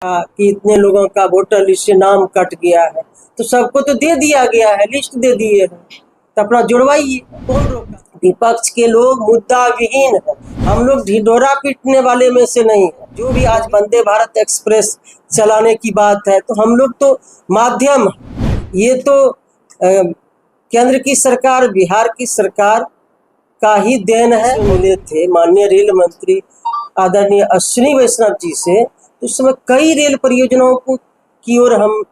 कि इतने लोगों का वोटर लिस्ट से नाम कट गया है, तो सबको तो दे दिया गया है, लिस्ट दे दिए हैं, तो अपना जुड़वाइए, कौन रोका। विपक्ष के लोग मुद्दा विहीन है, हम लोग ढिंढोरा पीटने वाले में से नहीं है। जो भी आज वंदे भारत एक्सप्रेस चलाने की बात है, तो हम लोग तो माध्यम है। ये तो केंद्र की सरकार, बिहार की सरकार का ही देन है। मिले थे माननीय रेल मंत्री आदरणीय अश्विनी वैष्णव जी से, तो उस समय कई रेल परियोजनाओं को की ओर हम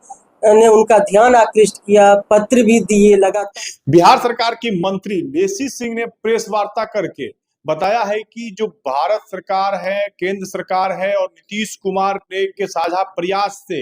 ने उनका ध्यान आकृष्ट किया, पत्र भी दिए लगातार। बिहार सरकार की मंत्री लेसी सिंह ने प्रेस वार्ता करके बताया है कि जो भारत सरकार है, केंद्र सरकार है और नीतीश कुमार के साझा प्रयास से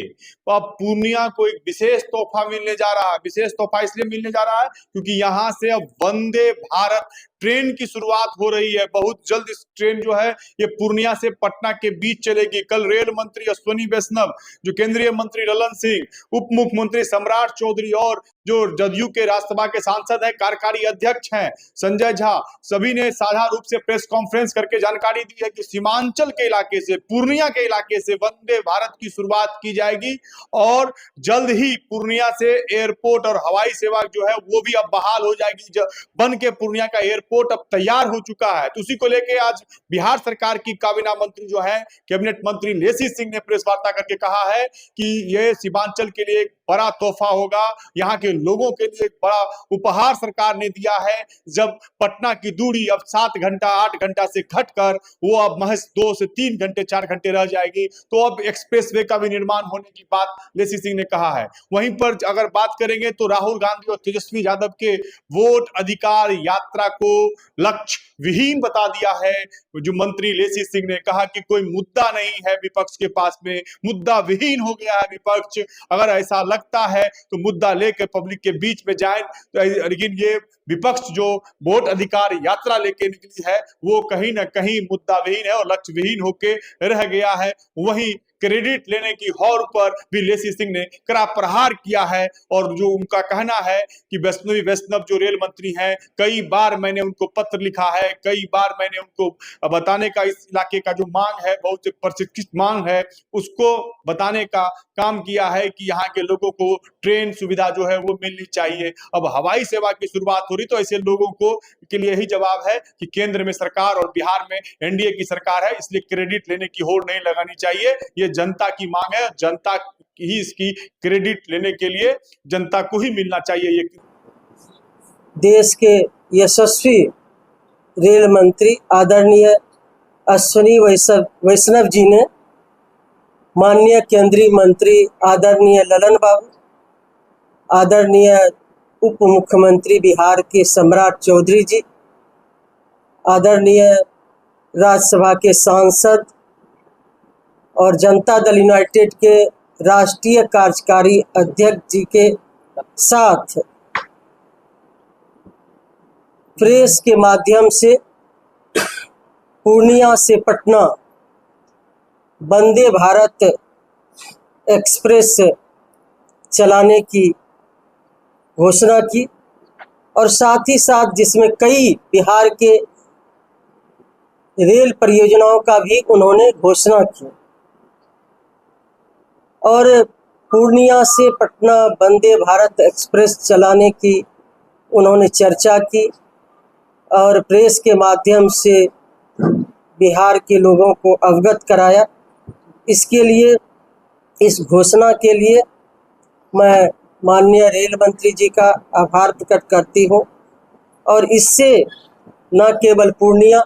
अब पूर्णिया को एक विशेष तोहफा मिलने जा रहा है। विशेष तोहफा इसलिए मिलने जा रहा है क्योंकि यहाँ से अब वंदे भारत ट्रेन की शुरुआत हो रही है। बहुत जल्द इस ट्रेन जो है ये पूर्णिया से पटना के बीच चलेगी। कल रेल मंत्री अश्विनी वैष्णव, जो केंद्रीय मंत्री ललन सिंह, उप मुख्यमंत्री सम्राट चौधरी और जो जदयू के राज्यसभा के सांसद हैं, कार्यकारी अध्यक्ष हैं संजय झा, सभी ने साझा रूप से प्रेस कॉन्फ्रेंस करके जानकारी दी है कि सीमांचल के इलाके से, पूर्णिया के इलाके से वंदे भारत की शुरुआत की जाएगी और जल्द ही पूर्णिया से एयरपोर्ट और हवाई सेवा जो है वो भी अब बहाल हो जाएगी। बन के पूर्णिया का एयरपोर्ट अब तैयार हो चुका है। तो उसी को लेकर आज बिहार सरकार की काबीना मंत्री जो है, कैबिनेट मंत्री लेसी सिंह ने प्रेस वार्ता करके कहा है कि यह सीमांचल के लिए एक बड़ा तोहफा होगा, यहाँ के लोगों के लिए एक बड़ा उपहार सरकार ने दिया है। जब पटना की दूरी अब 7 घंटा 8 घंटा से घटकर वो अब महज 2 से 3 घंटे 4 घंटे रह जाएगी, तो अब एक्सप्रेसवे का भी निर्माण होने की बात लेसी सिंह ने कहा है। वहीं पर अगर बात करेंगे तो राहुल गांधी और तेजस्वी यादव के वोट अधिकार यात्रा को लक्ष्य विहीन बता दिया है। जो मंत्री लेसी सिंह ने कहा कि कोई मुद्दा नहीं है विपक्ष के पास में, मुद्दा विहीन हो गया है विपक्ष। अगर ऐसा लगता है तो मुद्दा लेकर पब्लिक के बीच में जाए, तो लेकिन ये विपक्ष जो वोट अधिकार यात्रा लेके निकली है वो कहीं ना कहीं मुद्दा विहीन है और लक्ष्य विहीन होके रह गया है। वहीं क्रेडिट लेने की हौर पर भी लेसी सिंह ने कड़ा प्रहार किया है और जो उनका कहना है कि वैष्णवी वैष्णव जो रेल मंत्री हैं, कई बार मैंने उनको पत्र लिखा है, कई बार मैंने उनको बताने का, इस इलाके का जो मांग है, बहुत प्रशिक्षित मांग है, उसको बताने का काम किया है कि यहाँ के लोगों को ट्रेन सुविधा जो है वो मिलनी चाहिए। अब हवाई सेवा की शुरुआत हो रही, तो ऐसे लोगों को के लिए यही जवाब है कि केंद्र में सरकार और बिहार में एनडीए की सरकार है, इसलिए क्रेडिट लेने की होड़ नहीं लगानी चाहिए। ये जनता की मांग है, जनता ही इसकी क्रेडिट लेने के लिए जनता को ही मिलना चाहिए। ये देश के यशस्वी रेल मंत्री आदरणीय अश्विनी वैष्णव जी ने माननीय केंद्रीय मंत्री आदरणीय ललन बाबू, आदरणीय उप मुख्यमंत्री बिहार के सम्राट चौधरी जी, आदरणीय राज्यसभा के सांसद और जनता दल यूनाइटेड के राष्ट्रीय कार्यकारी अध्यक्ष जी के साथ प्रेस के माध्यम से पूर्णिया से पटना वंदे भारत एक्सप्रेस चलाने की घोषणा की और साथ ही साथ जिसमें कई बिहार के रेल परियोजनाओं का भी उन्होंने घोषणा की और पूर्णिया से पटना वंदे भारत एक्सप्रेस चलाने की उन्होंने चर्चा की और प्रेस के माध्यम से बिहार के लोगों को अवगत कराया। इसके लिए, इस घोषणा के लिए मैं माननीय रेल मंत्री जी का आभार प्रकट करती हूँ और इससे न केवल पूर्णिया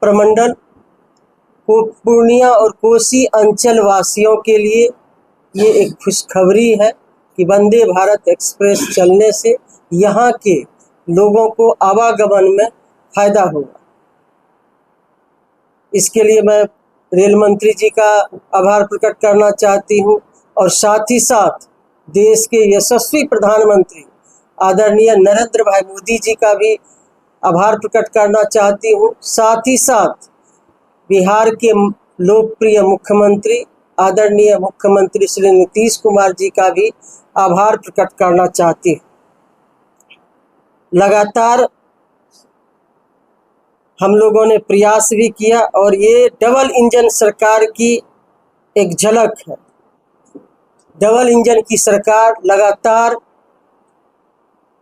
प्रमंडल को, पूर्णिया और कोसी अंचल वासियों के लिए ये एक खुशखबरी है कि वंदे भारत एक्सप्रेस चलने से यहाँ के लोगों को आवागमन में फायदा होगा। इसके लिए मैं रेल मंत्री जी का आभार प्रकट करना चाहती हूँ और साथ ही साथ देश के यशस्वी प्रधानमंत्री आदरणीय नरेंद्र भाई मोदी जी का भी आभार प्रकट करना चाहती हूँ। साथ ही साथ बिहार के लोकप्रिय मुख्यमंत्री आदरणीय मुख्यमंत्री श्री नीतीश कुमार जी का भी आभार प्रकट करना चाहती हूँ। लगातार हम लोगों ने प्रयास भी किया और ये डबल इंजन सरकार की एक झलक है। डबल इंजन की सरकार लगातार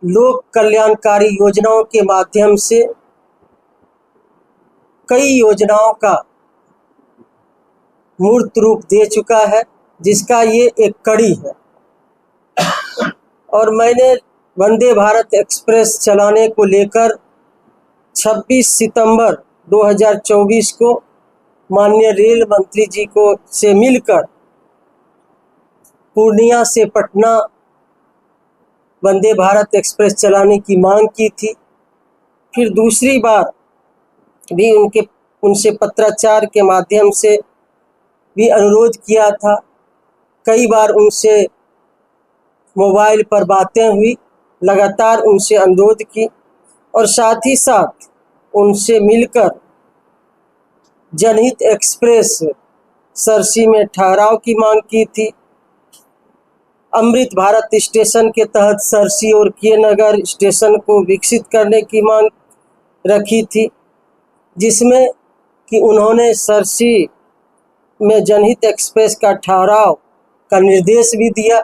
लोक कल्याणकारी योजनाओं के माध्यम से कई योजनाओं का मूर्त रूप दे चुका है, जिसका ये एक कड़ी है। और मैंने वंदे भारत एक्सप्रेस चलाने को लेकर 26 सितंबर 2024 को माननीय रेल मंत्री जी को से मिलकर पूर्णिया से पटना वंदे भारत एक्सप्रेस चलाने की मांग की थी। फिर दूसरी बार भी उनसे पत्राचार के माध्यम से भी अनुरोध किया था। कई बार उनसे मोबाइल पर बातें हुई, लगातार उनसे अनुरोध की और साथ ही साथ उनसे मिलकर जनहित एक्सप्रेस सरसी में ठहराव की मांग की थी। अमृत भारत स्टेशन के तहत सरसी और के नगर स्टेशन को विकसित करने की मांग रखी थी, जिसमें कि उन्होंने सरसी में जनहित एक्सप्रेस का ठहराव का निर्देश भी दिया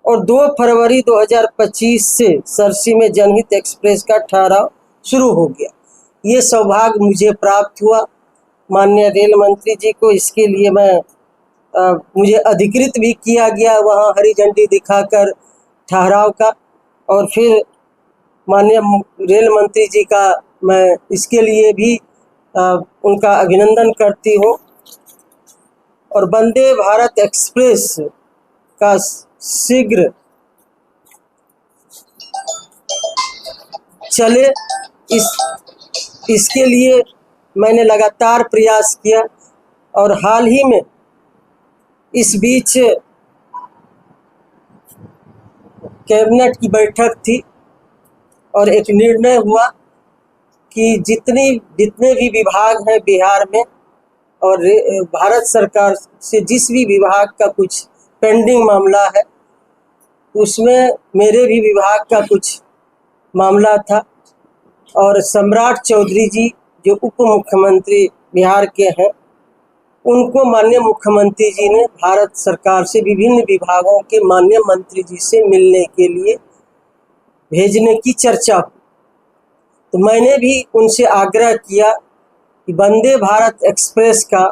और 2 फरवरी 2025 से सरसी में जनहित एक्सप्रेस का ठहराव शुरू हो गया। ये सौभाग्य मुझे प्राप्त हुआ माननीय रेल मंत्री जी को। इसके लिए मुझे अधिकृत भी किया गया वहाँ हरी झंडी दिखाकर ठहराव का, और फिर माननीय रेल मंत्री जी का मैं इसके लिए भी उनका अभिनंदन करती हूँ। और वंदे भारत एक्सप्रेस का शीघ्र चले इसके लिए मैंने लगातार प्रयास किया। और हाल ही में इस बीच कैबिनेट की बैठक थी और एक निर्णय हुआ कि जितने भी विभाग हैं बिहार में और भारत सरकार से जिस भी विभाग का कुछ पेंडिंग मामला है, उसमें मेरे भी विभाग का कुछ मामला था। और सम्राट चौधरी जी जो उप मुख्यमंत्री बिहार के हैं, उनको माननीय मुख्यमंत्री जी ने भारत सरकार से विभिन्न विभागों के माननीय मंत्री जी से मिलने के लिए भेजने की चर्चा हुई। तो मैंने भी उनसे आग्रह किया कि वंदे भारत एक्सप्रेस का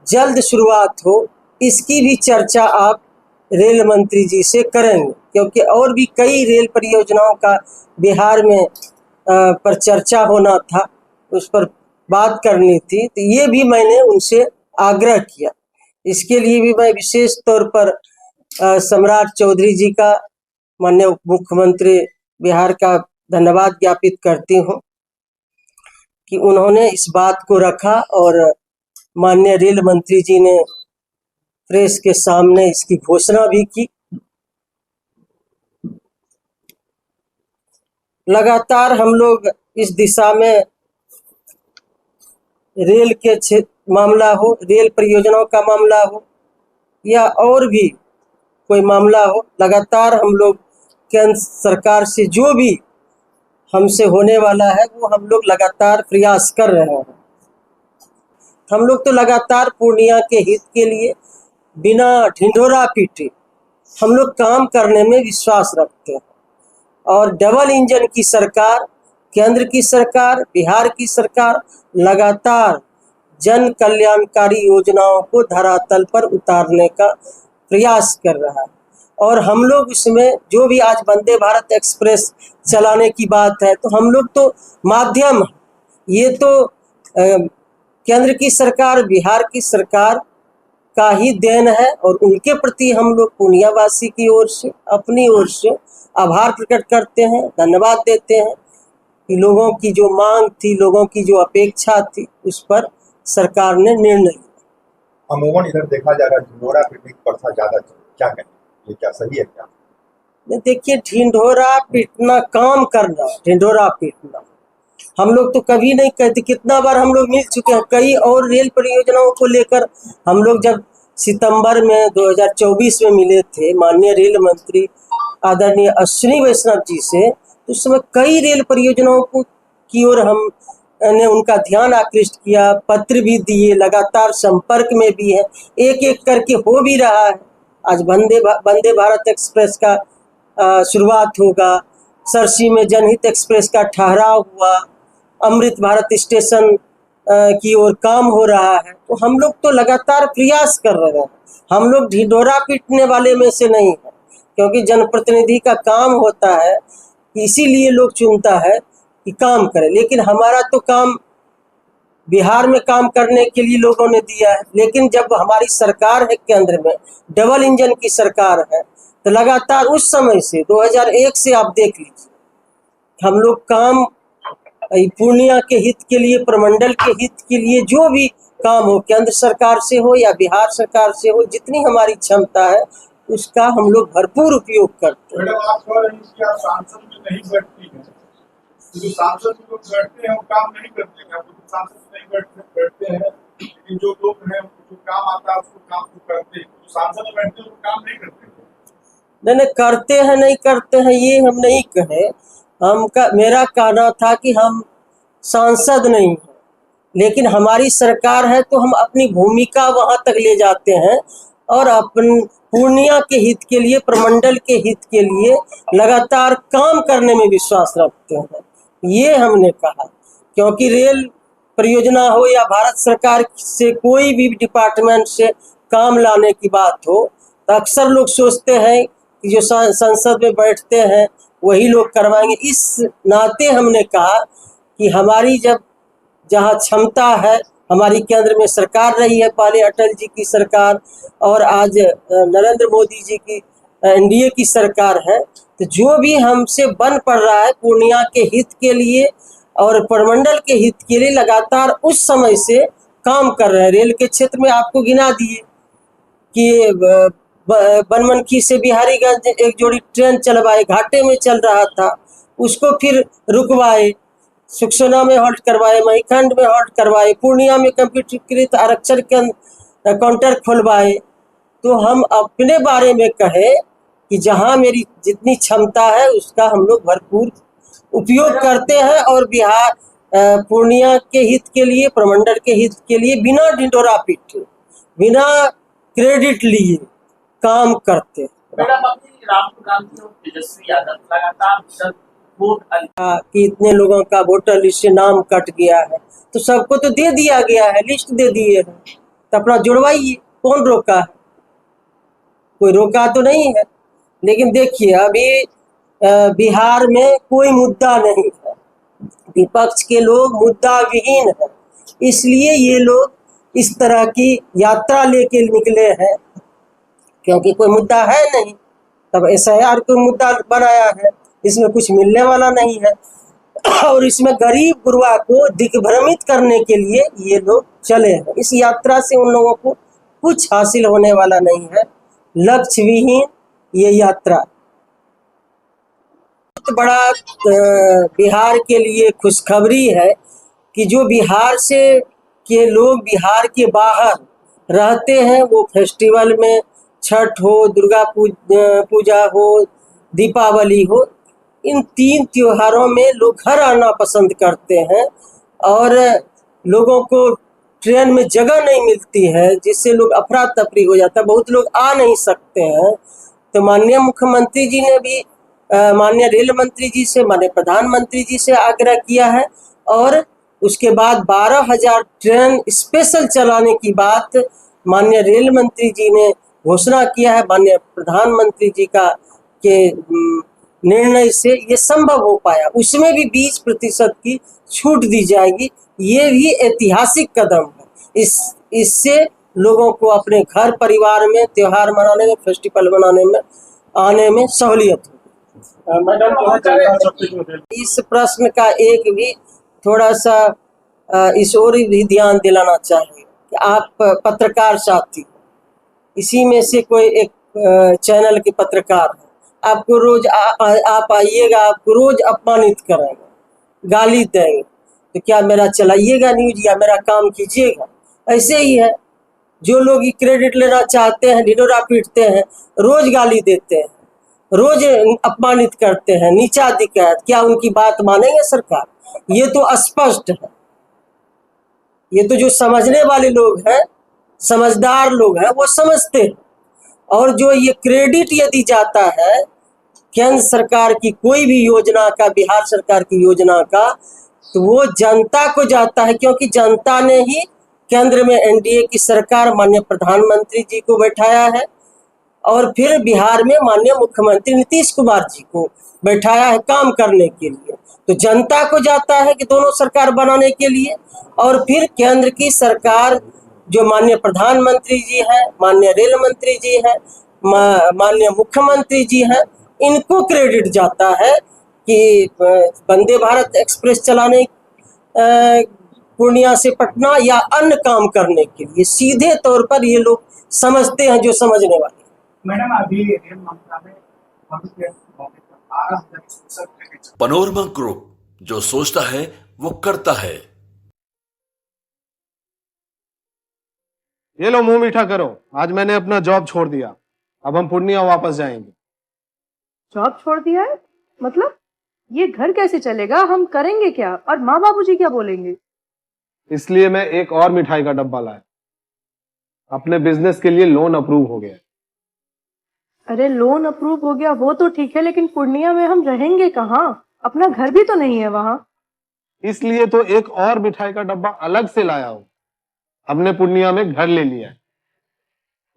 जल्द शुरुआत हो, इसकी भी चर्चा आप रेल मंत्री जी से करेंगे, क्योंकि और भी कई रेल परियोजनाओं का बिहार में पर चर्चा होना था, उस पर बात करनी थी। तो ये भी मैंने उनसे आग्रह किया। इसके लिए भी मैं विशेष तौर पर सम्राट चौधरी जी का, माननीय उप मुख्यमंत्री बिहार का धन्यवाद ज्ञापित करती हूँ कि उन्होंने इस बात को रखा और माननीय रेल मंत्री जी ने प्रेस के सामने इसकी घोषणा भी की। लगातार हम लोग इस दिशा में रेल के मामला हो, रेल परियोजनाओं का मामला हो या और भी कोई मामला हो, लगातार हम लोग केंद्र सरकार से जो भी हमसे होने वाला है वो हम लोग लगातार प्रयास कर रहे हैं। हम लोग तो लगातार पूर्णिया के हित के लिए बिना ढिंढोरा पीटे हम लोग काम करने में विश्वास रखते हैं। और डबल इंजन की सरकार, केंद्र की सरकार, बिहार की सरकार लगातार जन कल्याणकारी योजनाओं को धरातल पर उतारने का प्रयास कर रहा है। और हम लोग उसमें जो भी आज वंदे भारत एक्सप्रेस चलाने की बात है, तो हम लोग तो माध्यम, ये तो केंद्र की सरकार, बिहार की सरकार का ही देन है। और उनके प्रति हम लोग पूर्णिया वासी की ओर से, अपनी ओर से आभार प्रकट करते हैं, धन्यवाद देते हैं कि लोगों की जो मांग थी, लोगों की जो अपेक्षा थी, उस पर सरकार ने निर्णय लिया। अमूमन इधर देखा जा रहा है ढिंढोरा पीटने की प्रथा ज्यादा, क्या कहें, ये क्या सही है क्या? देखिए, ढिंढोरा पीटना, काम करना, ढिंढोरा पीटना हम लोग तो कभी नहीं कहते। कितना बार हम लोग मिल चुके हैं कई और रेल परियोजनाओं को लेकर। हम लोग जब सितंबर में 2024 में मिले थे माननीय रेल मंत्री आदरणीय अश्विनी वैष्णव जी से, तो उस समय कई रेल परियोजनाओं को की ओर हम ने उनका ध्यान आकृष्ट किया, पत्र भी दिए, लगातार संपर्क में भी है, एक एक करके हो भी रहा है। आज वंदे भारत एक्सप्रेस का शुरुआत होगा, सरसी में जनहित एक्सप्रेस का ठहराव हुआ, अमृत भारत स्टेशन की ओर काम हो रहा है। तो हम लोग तो लगातार प्रयास कर रहे हैं, हम लोग ढिंढोरा पीटने वाले में से नहीं है, क्योंकि जनप्रतिनिधि का काम होता है, इसीलिए लोग चुनता है कि काम करे। लेकिन हमारा तो काम बिहार में काम करने के लिए लोगों ने दिया है, लेकिन जब हमारी सरकार है केंद्र में, डबल इंजन की सरकार है, तो लगातार उस समय से 2001 से आप देख लीजिए हम लोग काम पूर्णिया के हित के लिए, प्रमंडल के हित के लिए जो भी काम हो, केंद्र सरकार से हो या बिहार सरकार से हो, जितनी हमारी क्षमता है उसका हम लोग भरपूर उपयोग करते हैं। मैडम, आप कह रहे हैं कि आप सांसद में नहीं बैठती हैं, जो सांसद लोग बैठते हैं वो काम नहीं करते हैं, तो सांसद नहीं बैठते हैं, लेकिन जो लोग हैं जो काम आता है उसको काम को करते हैं, जो सांसद में बैठते हैं वो काम नहीं करते। नहीं, करते हैं नहीं करते हैं ये हम नहीं कहे, मेरा कहना था कि हम सांसद नहीं हैं, लेकिन हमारी सरकार है तो हम अपनी भूमिका वहां तक ले जाते हैं और अपन पूर्णिया के हित के लिए, प्रमंडल के हित के लिए लगातार काम करने में विश्वास रखते हैं, ये हमने कहा। क्योंकि रेल परियोजना हो या भारत सरकार से कोई भी डिपार्टमेंट से काम लाने की बात हो, तो अक्सर लोग सोचते हैं कि जो संसद में बैठते हैं वही लोग करवाएंगे। इस नाते हमने कहा कि हमारी जहाँ क्षमता है, हमारी केंद्र में सरकार रही है, पहले अटल जी की सरकार और आज नरेंद्र मोदी जी की एनडीए की सरकार है, तो जो भी हमसे बन पड़ रहा है पूर्णिया के हित के लिए और प्रमंडल के हित के लिए, लगातार उस समय से काम कर रहे हैं। रेल के क्षेत्र में आपको गिना दिए कि बनमनखी से बिहारीगंज एक जोड़ी ट्रेन चलवाए, घाटे में चल रहा था, उसको फिर रुकवाए, सुखसोना में हॉल्ट करवाए, महिखंड में हॉल्ट करवाए, पूर्णिया में कंप्यूटरीकृत आरक्षण के काउंटर खुलवाए। तो हम अपने बारे में कहे कि जहां मेरी जितनी क्षमता है उसका हम लोग भरपूर उपयोग करते हैं और बिहार पूर्णिया के हित के लिए, प्रमंडल के हित के लिए बिना ढिंढोरा पीटे, बिना क्रेडिट लिए काम करते हैं। मैडम, अपनी राहुल गांधी और तेजस्वी यादव लगातार कि इतने लोगों का वोटर लिस्ट से नाम कट गया है, तो सबको तो दे दिया गया है, लिस्ट दे दिए है, तो अपना जुड़वाइए, कौन रोका है? कोई रोका तो नहीं है। लेकिन देखिए अभी बिहार में कोई मुद्दा नहीं है, विपक्ष के लोग मुद्दा विहीन है, इसलिए ये लोग इस तरह की यात्रा लेके निकले हैं, क्योंकि कोई मुद्दा है नहीं। तब SIR कोई मुद्दा बनाया है, इसमें कुछ मिलने वाला नहीं है और इसमें गरीब गुरबा को दिग्भ्रमित करने के लिए ये लोग चले हैं। इस यात्रा से उन लोगों को कुछ हासिल होने वाला नहीं है, लक्ष्य विहीन ये यात्रा। बहुत बड़ा बिहार के लिए खुशखबरी है कि जो बिहार से के लोग बिहार के बाहर रहते हैं, वो फेस्टिवल में छठ हो, दुर्गा पूजा हो, दीपावली हो, इन 3 त्योहारों में लोग घर आना पसंद करते हैं और लोगों को ट्रेन में जगह नहीं मिलती है, जिससे लोग अफरा तफरी हो जाता है, बहुत लोग आ नहीं सकते हैं। तो माननीय मुख्यमंत्री जी ने भी माननीय रेल मंत्री जी से, माननीय प्रधानमंत्री जी से आग्रह किया है और उसके बाद 12,000 ट्रेन स्पेशल चलाने की बात माननीय रेल मंत्री जी ने घोषणा किया है। माननीय प्रधानमंत्री जी का के निर्णय से ये संभव हो पाया, उसमें भी 20% की छूट दी जाएगी। ये भी ऐतिहासिक कदम है, इससे लोगों को अपने घर परिवार में त्योहार मनाने में, फेस्टिवल मनाने में आने में सहूलियत होगी। इस प्रश्न का एक भी थोड़ा सा इस ओर भी ध्यान दिलाना चाहिए कि आप पत्रकार साथी, इसी में से कोई एक चैनल के पत्रकार है, आपको रोज आप आइएगा, आपको रोज अपमानित करेंगे, गाली देंगे, तो क्या मेरा चलाइएगा न्यूज या मेरा काम कीजिएगा? ऐसे ही है, जो लोग क्रेडिट लेना चाहते हैं ढिंढोरा पीटते हैं, रोज गाली देते हैं, रोज अपमानित करते हैं, नीचा दिखाते, क्या उनकी बात मानेंगे सरकार? ये तो स्पष्ट है। ये तो जो समझने वाले लोग हैं, समझदार लोग हैं, वो समझते हैं। और जो ये क्रेडिट यदि जाता है केंद्र सरकार की कोई भी योजना का, बिहार सरकार की योजना का, तो वो जनता को जाता है, क्योंकि जनता ने ही केंद्र में एनडीए की सरकार माननीय प्रधानमंत्री जी को बैठाया है और फिर बिहार में माननीय मुख्यमंत्री नीतीश कुमार जी को बैठाया है काम करने के लिए। तो जनता को जाता है कि दोनों सरकार बनाने के लिए, और फिर केंद्र की सरकार जो माननीय प्रधानमंत्री जी हैं, माननीय रेल मंत्री जी हैं, माननीय मुख्यमंत्री जी हैं, इनको क्रेडिट जाता है कि वंदे भारत एक्सप्रेस चलाने, पूर्णिया से पटना या अन्य काम करने के लिए सीधे तौर पर ये लोग समझते हैं, जो समझने वाले। मैडम अभी रेल मंत्रालय पनोरमा ग्रुप, जो सोचता है वो करता है। ये लो मुंह मीठा करो, आज मैंने अपना जॉब छोड़ दिया, अब हम पूर्णिया वापस जाएंगे। जॉब छोड़ दिया है? मतलब ये घर कैसे चलेगा? हम करेंगे क्या? और माँ बाबूजी क्या बोलेंगे? इसलिए मैं एक और मिठाई का डब्बा लाया। अपने बिजनेस के लिए लोन अप्रूव हो गया। अरे लोन अप्रूव हो गया वो तो ठीक है, लेकिन पूर्णिया में हम रहेंगे कहाँ? अपना घर भी तो नहीं है वहां। इसलिए तो एक और मिठाई का डब्बा अलग से लाया हूं। हमने पूर्णिया में घर ले लिया है,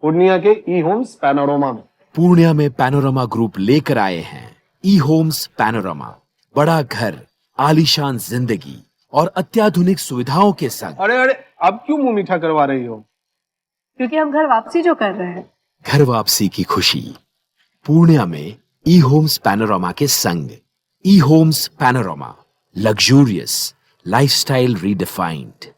पूर्णिया के ई होम्स पैनोरमा में। पूर्णिया में पैनोरमा ग्रुप लेकर आए हैं ई होम्स पैनोरमा। बड़ा घर, आलीशान जिंदगी और अत्याधुनिक सुविधाओं के संग। अरे अरे, अब क्यों मुंह मीठा करवा रही हो? क्योंकि हम घर वापसी जो कर रहे हैं। घर वापसी की खुशी पूर्णिया में ई होम्स पैनोरमा के संग। ई homes panorama, luxurious lifestyle redefined.